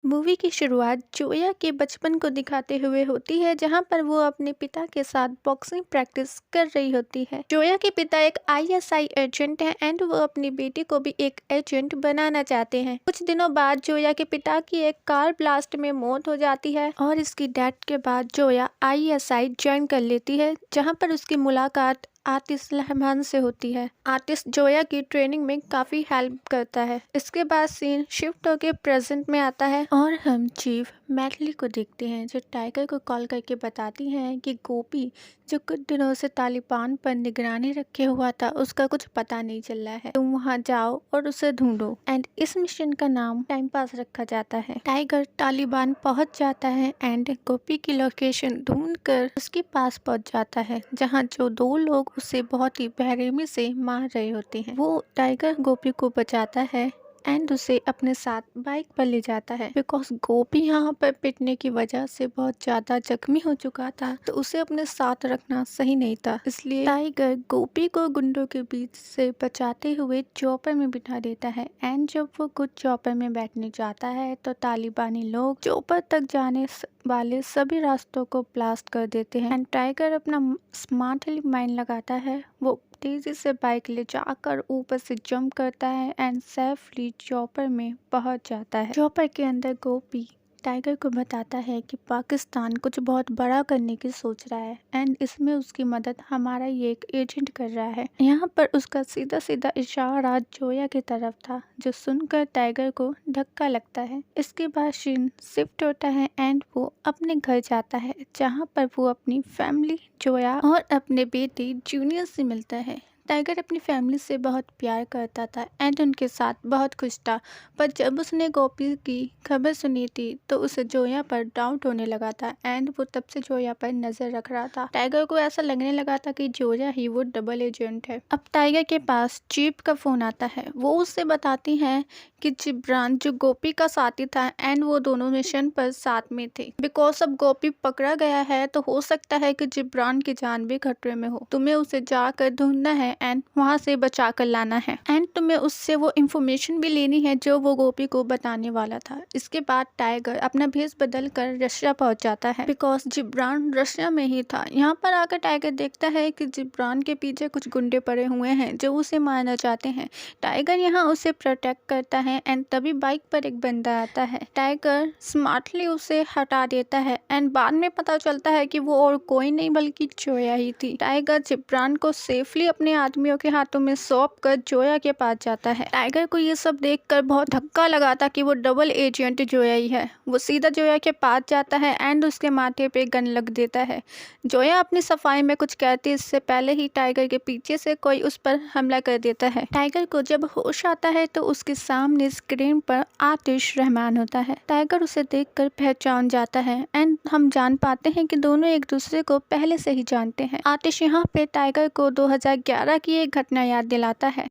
Movie की शुरुआत जोया के बचपन को दिखाते हुए होती है, जहां पर वो अपने पिता के साथ बॉक्सिंग प्रैक्टिस कर रही होती है। जोया के पिता एक आईएसआई एजेंट हैं एंड वो अपनी बेटी को भी एक एजेंट बनाना चाहते हैं। कुछ दिनों बाद जोया के पिता की एक कार ब्लास्ट में मौत हो जाती है और इसकी डेथ के बाद जोया आईएसआई ज्वाइन कर लेती है, जहां पर उसकी मुलाकात आतिश रहमान से होती है। आतिश जोया की ट्रेनिंग में काफी हेल्प करता है। इसके बाद सीन शिफ्ट होकर प्रेजेंट में आता है और हम चीफ मैथिली को देखते हैं, जो टाइगर को कॉल करके बताती हैं कि गोपी जो कुछ दिनों से तालिबान पर निगरानी रखे हुआ था, उसका कुछ पता नहीं चल रहा है। तुम वहां जाओ और उसे ढूंढो। एंड इस मिशन का नाम टाइम पास रखा जाता है। टाइगर तालिबान पहुंच जाता है एंड गोपी की लोकेशन ढूंढकर उसके पास पहुंच जाता है, जहां जो दो लोग उसे बहुत ही बेरहमी से मार रहे होते हैं। वो टाइगर गोपी को बचाता है एंड उसे अपने साथ बाइक पर ले जाता है, बिकॉज गोपी यहाँ पर पिटने की वजह से बहुत ज्यादा जख्मी हो चुका था, तो उसे अपने साथ रखना सही नहीं था। इसलिए टाइगर गोपी को गुंडों के बीच से बचाते हुए चॉपर में बिठा देता है। एंड जब वो खुद चॉपर में बैठने जाता है तो तालिबानी लोग चॉपर तक जाने वाले सभी रास्तों को ब्लास्ट कर देते हैं। एंड टाइगर अपना स्मार्टली माइंड लगाता है। वो तेजी से बाइक ले जाकर ऊपर से जंप करता है एंड सेफली चॉपर में पहुंच जाता है। चॉपर के अंदर गोपी टाइगर को बताता है कि पाकिस्तान कुछ बहुत बड़ा करने की सोच रहा है एंड इसमें उसकी मदद हमारा ये एक एजेंट कर रहा है। यहाँ पर उसका सीधा सीधा इशारा जोया की तरफ था, जो सुनकर टाइगर को धक्का लगता है। इसके बाद सीन शिफ्ट होता है एंड वो अपने घर जाता है, जहाँ पर वो अपनी फैमिली जोया और अपने बेटे जूनियर से मिलता है। टाइगर अपनी फैमिली से बहुत प्यार करता था एंड उनके साथ बहुत खुश था, पर जब उसने गोपी की खबर सुनी थी तो उसे जोया पर डाउट होने लगा था एंड वो तब से जोया पर नजर रख रहा था। टाइगर को ऐसा लगने लगा था कि जोया ही वो डबल एजेंट है। अब टाइगर के पास चीफ का फोन आता है। वो उससे बताती हैं कि जिब्रान जो गोपी का साथी था एंड वो दोनों मिशन पर साथ में थे। बिकॉज अब गोपी पकड़ा गया है तो हो सकता है कि जिब्रान की जान भी खतरे में हो। तुम्हें उसे जाकर ढूंढना है एंड वहां से बचा कर लाना है एंड तुम्हें उससे वो इन्फॉर्मेशन भी लेनी है जो वो गोपी को बताने वाला था। इसके बाद टाइगर अपना भेष बदल कर रशिया पहुंच जाता है, बिकॉज जिब्रान रशिया में ही था। यहाँ पर आकर टाइगर देखता है कि जिब्रान के पीछे कुछ गुंडे पड़े हुए हैं जो उसे मारना चाहते हैं। टाइगर यहाँ उसे प्रोटेक्ट करता है एंड तभी बाइक पर एक बंदा आता है। टाइगर स्मार्टली उसे हटा देता है एंड बाद में पता चलता है कि वो और कोई नहीं बल्कि जोया ही थी। टाइगर जिब्रान को सेफली अपने आदमियों के हाथों में सौंप कर जोया के पास जाता है। टाइगर को ये सब देखकर बहुत धक्का लगा था कि वो डबल एजेंट जोया ही है। वो सीधा जोया के पास जाता है एंड उसके माथे पे गन लग देता है। जोया अपनी सफाई में कुछ कहती इससे पहले ही टाइगर के पीछे से कोई उस पर हमला कर देता है। टाइगर को जब होश आता है तो उसके सामने स्क्रीन पर आतिश रहमान होता है। टाइगर उसे देखकर पहचान जाता है एंड हम जान पाते हैं कि दोनों एक दूसरे को पहले से ही जानते हैं। आतिश यहाँ पे टाइगर को 2011 की एक घटना याद दिलाता है।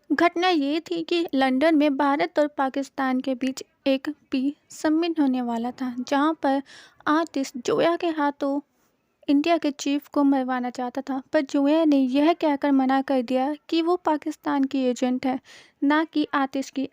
घटना ये थी कि लंदन में भारत और पाकिस्तान के बीच एक पीस समिट होने वाला था, जहाँ पर आतिश जोया के हाथों इंडिया के चीफ को मरवाना चाहता था, पर जोया ने यह कहकर मना कर दिया कि वो पाकिस्तान की एजेंट है, ना कि आतिश की।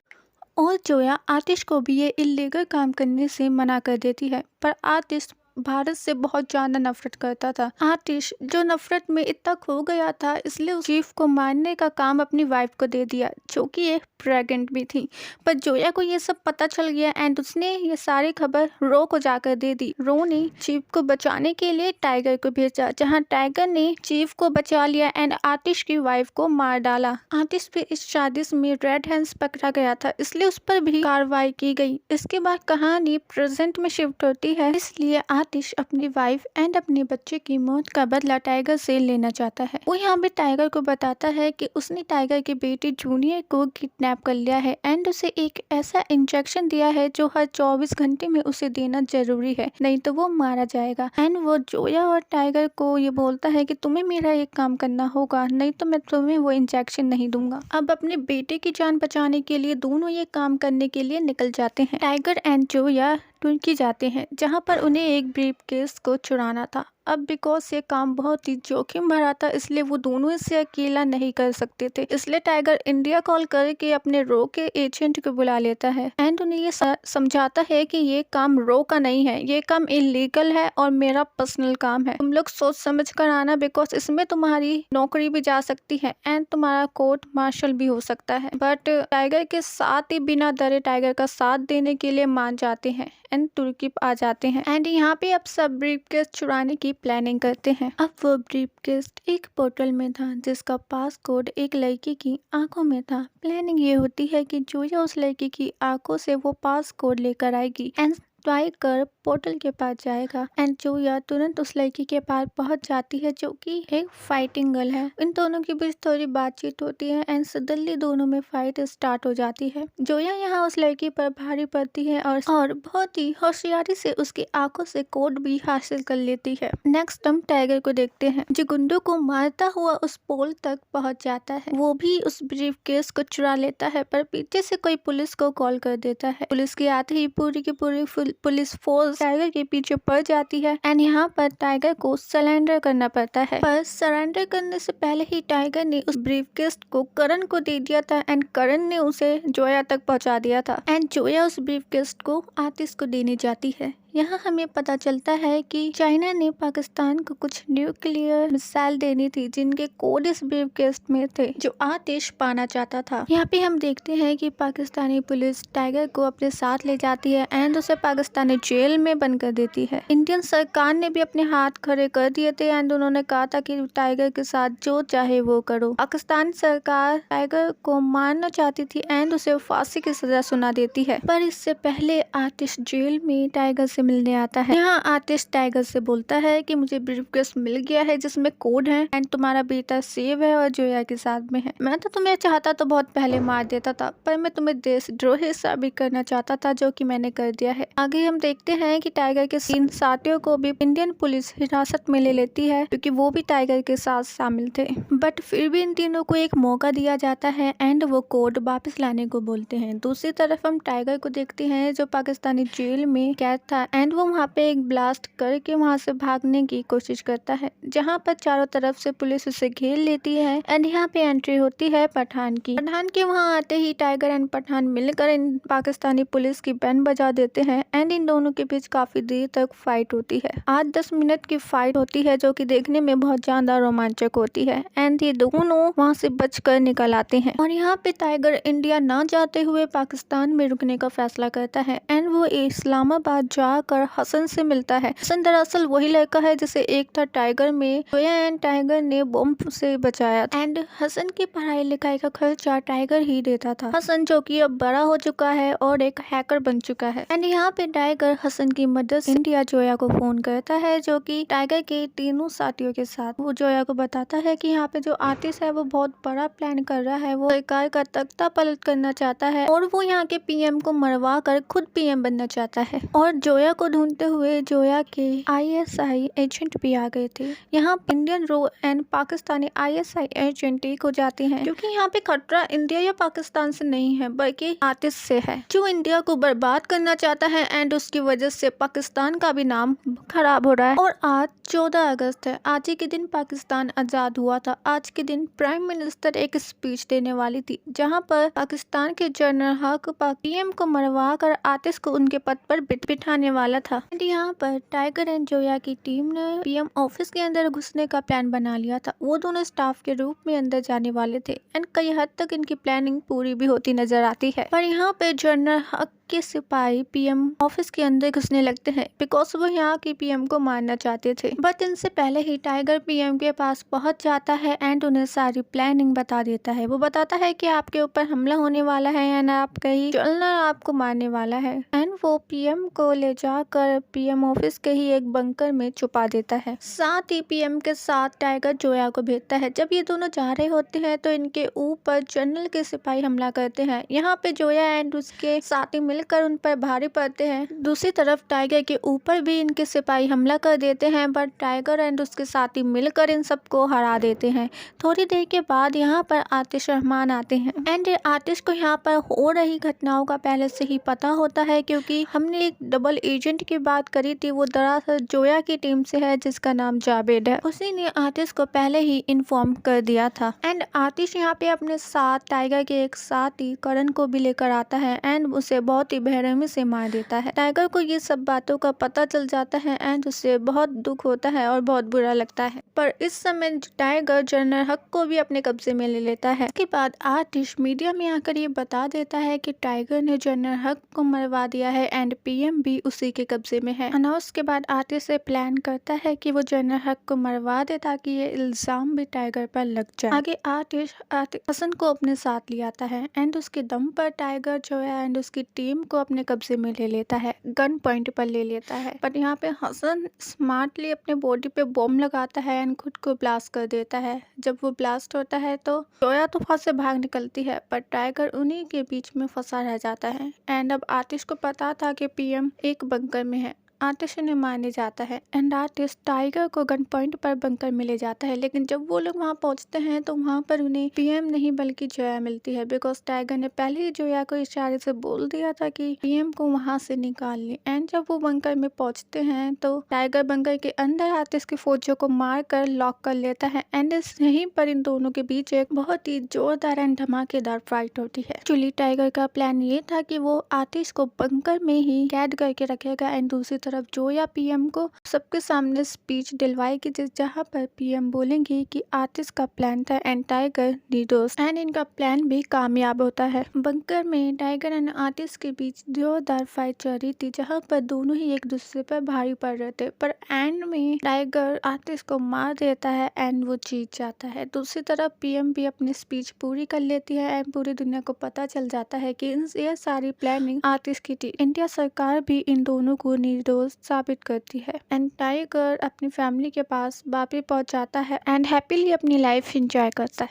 और जोया आतिश को भी ये इल्लीगल काम करने से मना कर देती है, पर आतिश भारत से बहुत ज़्यादा नफरत करता था। आतिश जो नफरत में इतना खो गया था, इसलिए उस चीफ को मारने का काम अपनी वाइफ को दे दिया, जो कि एक प्रेग्नेंट भी थी। पर जोया को ये सब पता चल गया एंड उसने ये सारी खबर रो को जाकर दे दी। रो ने चीफ को बचाने के लिए टाइगर को भेजा, जहाँ टाइगर ने चीफ को बचा लिया एंड आतिश की वाइफ को मार डाला। आतिश भी इस शादी में रेड हैंड्स पकड़ा गया था, इसलिए उस पर भी कार्रवाई की गई। इसके बाद कहानी प्रेजेंट में शिफ्ट होती है, इसलिए आतिश अपनी वाइफ एंड अपने बच्चे की मौत का बदला टाइगर से लेना चाहता है। वो यहाँ पे टाइगर को बताता है कि उसने टाइगर के बेटे जूनियर को किडनैप कर लिया है एंड उसे एक ऐसा इंजेक्शन दिया है जो हर 24 घंटे में उसे देना जरूरी है, नहीं तो वो मारा जाएगा। एंड वो जोया और टाइगर को ये बोलता है कि तुम्हें मेरा एक काम करना होगा, नहीं तो मैं तुम्हें वो इंजेक्शन नहीं दूंगा। अब अपने बेटे की जान बचाने के लिए दोनों ये काम करने के लिए निकल जाते हैं। टाइगर एंड जोया तुर्की जाते हैं, जहां पर उन्हें एक ब्रीफकेस को चुराना था। अब बिकॉज ये काम बहुत ही जोखिम भरा था, इसलिए वो दोनों इसे अकेला नहीं कर सकते थे। इसलिए टाइगर इंडिया कॉल करके अपने रो के एजेंट को बुला लेता है एंड उन्हें ये समझाता है कि ये काम रो का नहीं है, ये काम इलीगल है और मेरा पर्सनल काम है। तुम लोग सोच समझ कर आना, बिकॉज इसमें तुम्हारी नौकरी भी जा सकती है एंड तुम्हारा कोर्ट मार्शल भी हो सकता है। बट टाइगर के साथ ही बिना डरे टाइगर का साथ देने के लिए मान जाते हैं एंड तुर्की आ जाते हैं एंड यहाँ पे अब सब ब्रीफकेस चुराने की प्लानिंग करते हैं। अब वो ब्रीफकेस एक बोतल में था जिसका पास कोड एक लड़की की आंखों में था। प्लानिंग ये होती है कि जोया उस लड़की की आंखों से वो पास कोड लेकर आएगी एंड टाइगर पोर्टल के पास जाएगा एंड जोया तुरंत उस लड़की के पास पहुंच जाती है जो कि एक फाइटिंग गर्ल है। इन दोनों के बीच थोड़ी बातचीत होती है एंड सडनली दोनों में फाइट स्टार्ट हो जाती है। जोया यहाँ उस लड़की पर भारी पड़ती है और बहुत ही होशियारी से उसकी आंखों से कोड भी हासिल कर लेती है। नेक्स्ट हम टाइगर को देखते हैं जो गुंडों को मारता हुआ उस पोल तक पहुंच जाता है। वो भी उस ब्रीफकेस को चुरा लेता है पर पीछे से कोई पुलिस को कॉल कर देता है। पुलिस के आते ही पूरी की पूरी पुलिस फोर्स टाइगर के पीछे पड़ जाती है एंड यहाँ पर टाइगर को सरेंडर करना पड़ता है। पर सरेंडर करने से पहले ही टाइगर ने उस ब्रीफकेस को करण को दे दिया था एंड करण ने उसे जोया तक पहुंचा दिया था एंड जोया उस ब्रीफकेस को आतिश को देने जाती है। यहाँ हमें पता चलता है कि चाइना ने पाकिस्तान को कुछ न्यूक्लियर मिसाइल देनी थी जिनके कोड इस ब्रीफकेस में थे जो आतिश पाना चाहता था। यहाँ पे हम देखते हैं कि पाकिस्तानी पुलिस टाइगर को अपने साथ ले जाती है एंड उसे पाकिस्तानी जेल में बंद कर देती है। इंडियन सरकार ने भी अपने हाथ खड़े कर दिए थे एंड उन्होंने कहा था कि टाइगर के साथ जो चाहे वो करो। पाकिस्तान सरकार टाइगर को मारना चाहती थी एंड उसे फांसी की सजा सुना देती है। पर इससे पहले आतिश जेल में टाइगर से मिलने आता है। यहाँ आतिश टाइगर से बोलता है कि मुझे ब्रीफकेस मिल गया है जिसमें कोड है एंड तुम्हारा बेटा सेव है और जोया के साथ में है। मैं तो तुम्हें चाहता तो बहुत पहले मार देता था पर मैं तुम्हें देशद्रोही साबित करना चाहता था जो कि मैंने कर दिया है। आगे हम देखते हैं कि टाइगर के 3 साथियों को भी इंडियन पुलिस हिरासत में ले लेती है क्योंकि वो भी टाइगर के साथ शामिल थे। बट फिर भी इन तीनों को एक मौका दिया जाता है एंड वो कोड वापस लाने को बोलते हैं। दूसरी तरफ हम टाइगर को देखते हैं जो पाकिस्तानी जेल में कैद था एंड वो वहाँ पे एक ब्लास्ट करके वहाँ से भागने की कोशिश करता है जहाँ पर चारों तरफ से पुलिस उसे घेर लेती है एंड यहाँ पे एंट्री होती है पठान की। पठान के वहाँ आते ही टाइगर एंड पठान मिलकर इन पाकिस्तानी पुलिस की बैंड बजा देते हैं एंड इन दोनों के बीच काफी देर तक फाइट होती है। 8-10 मिनट की फाइट होती है जो कि देखने में बहुत ज्यादा रोमांचक होती है एंड ये दोनों वहाँ से बचकर निकल आते हैं और यहाँ पे टाइगर इंडिया ना जाते हुए पाकिस्तान में रुकने का फैसला करता है एंड वो इस्लामाबाद जाकर हसन से मिलता है। हसन दरअसल वही लड़का है जिसे एक था टाइगर में जोया एंड टाइगर ने बॉम्ब से बचाया एंड हसन की पढ़ाई लिखाई का खर्चा टाइगर ही देता था। हसन जो कि अब बड़ा हो चुका है और एक हैकर बन चुका है एंड यहाँ पे टाइगर हसन की मदद से इंडिया जोया को फोन करता है जो कि टाइगर के तीनों साथियों के साथ वो जोया को बताता है कि यहाँ पे जो आतिश है वो बहुत बड़ा प्लान कर रहा है। वो सरकार का तख्ता पलट करना चाहता है और वो यहाँ के पीएम को मरवा कर खुद पीएम बनना चाहता है और जोया को ढूंढते हुए जोया के आईएसआई एजेंट भी आ गए थे। यहाँ इंडियन रो एंड पाकिस्तानी आईएसआई एजेंट एक हो जाते हैं क्योंकि यहाँ पे खतरा इंडिया या पाकिस्तान से नहीं है बल्कि आतिश से है जो इंडिया को बर्बाद करना चाहता है एंड उसकी वजह से पाकिस्तान का भी नाम खराब हो रहा है। और आज 14 अगस्त है। आज ही के दिन पाकिस्तान आजाद हुआ था। आज के दिन प्राइम मिनिस्टर एक स्पीच देने वाली थी जहाँ पर पाकिस्तान के जनरल हक पीएम को मरवा कर आतिश को उनके पद पर बिठाने वाला था। यहाँ पर टाइगर एंड जोया की टीम ने पीएम ऑफिस के अंदर घुसने का प्लान बना लिया था। वो दोनों स्टाफ के रूप में अंदर जाने वाले थे एंड कई हद तक इनकी प्लानिंग पूरी भी होती नजर आती है। पर यहाँ पे जनरल हक के सिपाही पीएम ऑफिस के अंदर घुसने लगते हैं बिकॉज वो यहाँ की पीएम को मारना चाहते थे। बट इनसे पहले ही टाइगर पीएम के पास पहुंच जाता है एंड उन्हें सारी प्लानिंग बता देता है। वो बताता है कि आपके ऊपर हमला होने वाला है एंड आप कहीं चलना आपको मारने वाला है एंड वो पीएम को ले जाकर पीएम ऑफिस के ही एक बंकर में छुपा देता है। साथ ही पीएम के साथ टाइगर जोया को भेजता है। जब ये दोनों जा रहे होते हैं तो इनके ऊपर जनरल के सिपाही हमला करते हैं। यहाँ पे जोया एंड उसके साथी मिल मिलकर उन पर भारी पड़ते हैं। दूसरी तरफ टाइगर के ऊपर भी इनके सिपाही हमला कर देते हैं, बट टाइगर एंड उसके साथी मिलकर इन सबको हरा देते हैं। थोड़ी देर के बाद यहाँ पर आतिश रहमान आते हैं एंड आतिश को यहाँ पर हो रही घटनाओं का पहले से ही पता होता है, क्योंकि हमने एक डबल एजेंट की बात करी थी, वो दरअसल जोया की टीम से है जिसका नाम जावेद है। उसी ने आतिश को पहले ही इन्फॉर्म कर दिया था एंड आतिश यहाँ पे अपने साथ टाइगर के एक साथी करण को भी लेकर आता है एंड उसे बहुत ही बेरहमी से मार देता है। टाइगर को ये सब बातों का पता चल जाता है एंड उसे बहुत दुख होता है और बहुत बुरा लगता है, पर इस समय टाइगर जनरल हक को भी अपने कब्जे में ले लेता है। इसके बाद आतिश मीडिया में आकर ये बता देता है कि टाइगर ने जनरल हक को मरवा दिया है एंड पीएम भी उसी के कब्जे में है। अनाउंस के बाद आतिश से प्लान करता है कि वो जनरल हक को मरवा दे ताकि ये इल्जाम भी टाइगर पर लग जाए। आगे आतिश हसन को अपने साथ ले आता है एंड उसके दम पर टाइगर जोया एंड उसकी टीम को अपने कब्जे में ले लेता है, गन पॉइंट पर ले लेता है। पर यहाँ पे हसन स्मार्टली अपने बॉडी पे बॉम्ब लगाता है एंड खुद को ब्लास्ट कर देता है। जब वो ब्लास्ट होता है तो जोया तो वहां से भाग निकलती है, पर टाइगर उन्हीं के बीच में फंसा रह जाता है एंड अब आतिश को पता था कि पीएम एक बंकर में है। आतिश उन्हें मारने जाता है एंड आतिश टाइगर को गन पॉइंट पर बंकर में ले जाता है, लेकिन जब वो लोग वहां पहुंचते हैं तो वहां पर उन्हें पीएम नहीं बल्कि जोया मिलती है, बिकॉज टाइगर ने पहले ही जोया को इशारे से बोल दिया था कि पीएम को वहां से निकाल ले। एंड जब वो बंकर में पहुंचते हैं तो टाइगर बंकर के अंदर आतिश के फौजियों को मार कर लॉक कर लेता है एंड यहीं पर इन दोनों के बीच एक बहुत ही जोरदार एंड धमाकेदार फाइट होती है। एक्चुअली टाइगर का प्लान ये था कि वो आतिश को बंकर में ही कैद करके रखेगा एंड दूसरी तरफ जोया पीएम को सबके सामने स्पीच दिलवाएगी जहां पर पीएम बोलेंगी कि आतिश का प्लान था एंड टाइगर निर्दोष, एंड इनका प्लान भी कामयाब होता है। बंकर में टाइगर एंड आतिश के बीच जोरदार फाइट चल रही थी जहां पर दोनों ही एक दूसरे पर भारी पड़ रहे थे, पर एंड में टाइगर आतिश को मार देता है एंड वो जीत जाता है। दूसरी तरफ पीएम भी अपनी स्पीच पूरी कर लेती है एंड पूरी दुनिया को पता चल जाता है कि ये सारी प्लानिंग आतिश की थी। इंडिया सरकार भी इन दोनों को निर्दोष साबित करती है एंड टाइगर अपनी फैमिली के पास वापस पहुंच जाता है एंड हैप्पीली अपनी लाइफ एंजॉय करता है।